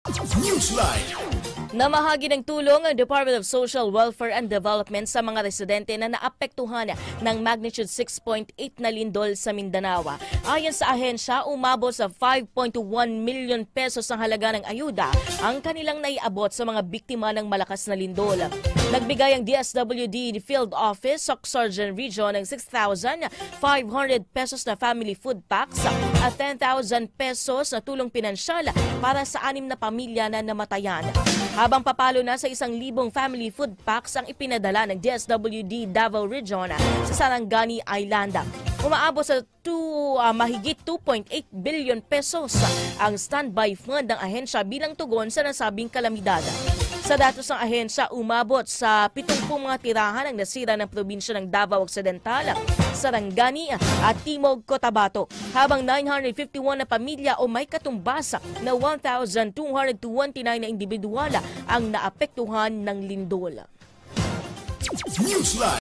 Newsline. Namahagi ng tulong ang Department of Social Welfare and Development sa mga residente na naapektuhan ng magnitude 6.8 na lindol sa Mindanao. Ayon sa ahensya, umabot sa 5.1 million pesos ang halaga ng ayuda ang kanilang naiabot sa mga biktima ng malakas na lindol. Nagbigay ang DSWD Field Office, Sorsogon Region ng 6,500 pesos na family food packs at 10,000 pesos na tulong pinansyal para sa 6 na pamilya na namatayan. Habang papalo na sa 1,000 family food packs ang ipinadala ng DSWD Davao Region sa Sarangani Island. Umaabot sa mahigit 2.8 billion pesos ang standby fund ng ahensya bilang tugon sa nasabing kalamidad. Sa datos ng ahensya, umabot sa 70 mga tirahan ang nasira ng probinsya ng Davao Occidental, Sarangani at Timog Cotabato, habang 951 na pamilya o may katumbas na 1,229 na individual ang naapektuhan ng lindol. Newsline.